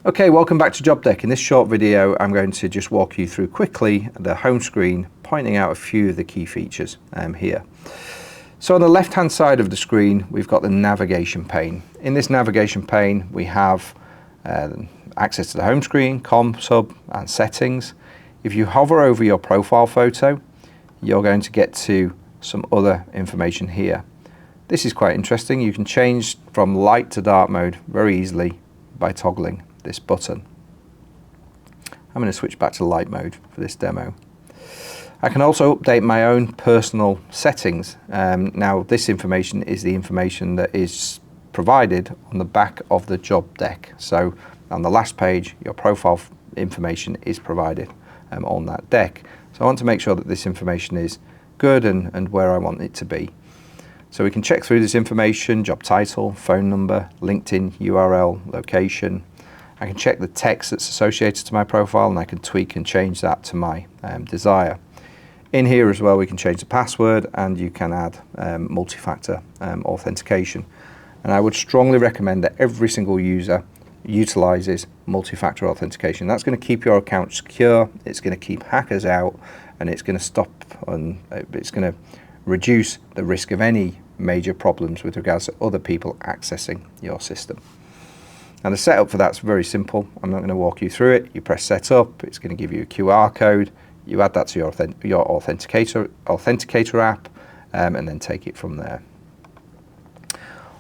Okay, welcome back to Jobdeck. In this short video, I'm going to just walk you through quickly the home screen, pointing out a few of the key features here. So on the left-hand side of the screen, we've got the navigation pane. In this navigation pane, we have access to the home screen, comms hub, and settings. If you hover over your profile photo, you're going to get to some other information here. This is quite interesting. You can change from light to dark mode very easily by toggling this button. I'm going to switch back to light mode for this demo. I can also update my own personal settings. Now this information is the information that is provided on the back of the Jobdeck. So on the last page, your profile information is provided on that deck. So I want to make sure that this information is good and where I want it to be. So we can check through this information: job title, phone number, LinkedIn URL, location. I can check the text that's associated to my profile, and I can tweak and change that to my desire. In here as well, we can change the password, and you can add multi-factor authentication. And I would strongly recommend that every single user utilizes multi-factor authentication. That's going to keep your account secure, it's going to keep hackers out, and it's going to stop and it's going to reduce the risk of any major problems with regards to other people accessing your system. And the setup for that's very simple. I'm not going to walk you through it. You press setup, it's going to give you a QR code. You add that to your authenticator app, and then take it from there.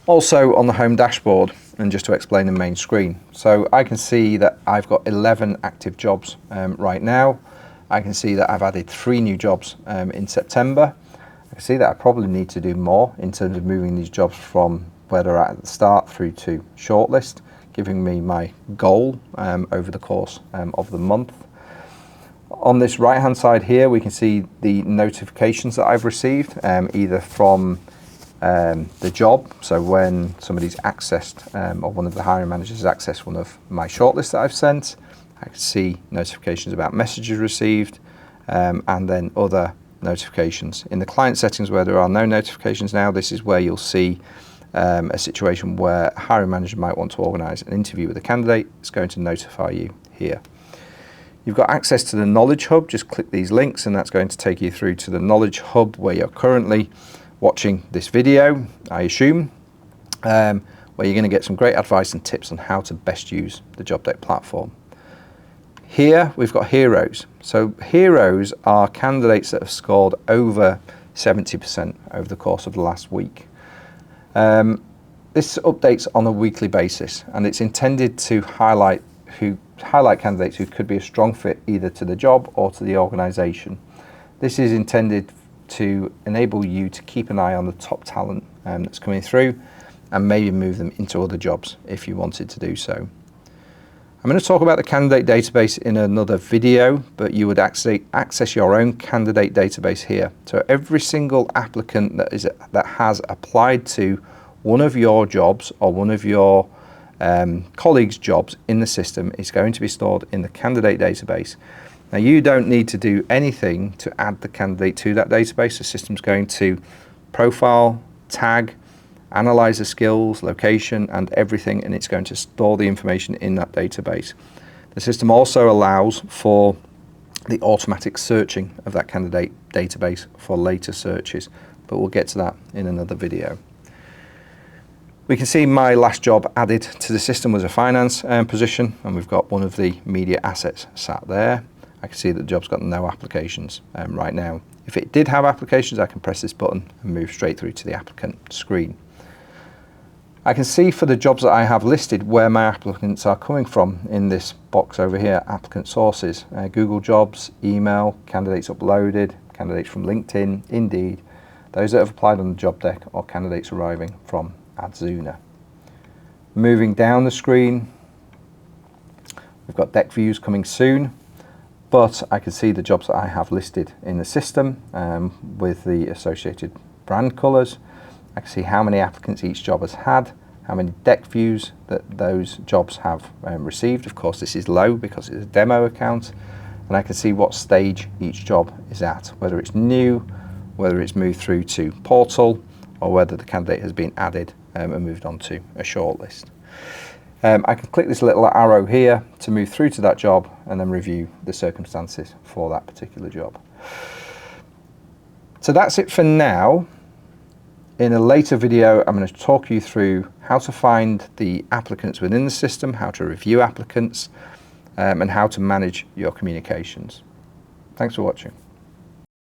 Also on the home dashboard, and just to explain the main screen, so I can see that I've got 11 active jobs right now. I can see that I've added 3 new jobs in September. I can see that I probably need to do more in terms of moving these jobs from where they're at the start through to shortlist, giving me my goal over the course of the month. On this right hand side here, we can see the notifications that I've received, either from the job, so when somebody's accessed or one of the hiring managers has accessed one of my shortlists that I've sent. I can see notifications about messages received, and then other notifications. In the client settings where there are no notifications now, this is where you'll see a situation where a hiring manager might want to organise an interview with a candidate. It's going to notify you here. You've got access to the Knowledge Hub. Just click these links and that's going to take you through to the Knowledge Hub where you're currently watching this video, I assume, where you're going to get some great advice and tips on how to best use the Jobdeck platform. Here we've got heroes. So heroes are candidates that have scored over 70% over the course of the last week. This updates on a weekly basis, and it's intended to highlight candidates who could be a strong fit either to the job or to the organisation. This is intended to enable you to keep an eye on the top talent that's coming through and maybe move them into other jobs if you wanted to do so. I'm going to talk about the candidate database in another video, but you would access your own candidate database here. So every single applicant that has applied to one of your jobs or one of your colleagues' jobs in the system is going to be stored in the candidate database. Now you don't need to do anything to add the candidate to that database. The system's going to profile, tag, analyze the skills, location, and everything, and it's going to store the information in that database. The system also allows for the automatic searching of that candidate database for later searches, but we'll get to that in another video. We can see my last job added to the system was a finance position, and we've got one of the media assets sat there. I can see that the job's got no applications right now. If it did have applications, I can press this button and move straight through to the applicant screen. I can see for the jobs that I have listed where my applicants are coming from in this box over here, applicant sources, Google Jobs, email, candidates uploaded, candidates from LinkedIn, Indeed, those that have applied on the Jobdeck, or candidates arriving from Adzuna. Moving down the screen, we've got deck views coming soon, but I can see the jobs that I have listed in the system with the associated brand colours. I can see how many applicants each job has had, how many deck views that those jobs have received. Of course, this is low because it's a demo account, and I can see what stage each job is at, whether it's new, whether it's moved through to portal, or whether the candidate has been added and moved on to a shortlist. I can click this little arrow here to move through to that job and then review the circumstances for that particular job. So that's it for now. In a later video, I'm going to talk you through how to find the applicants within the system, how to review applicants, and how to manage your communications. Thanks for watching.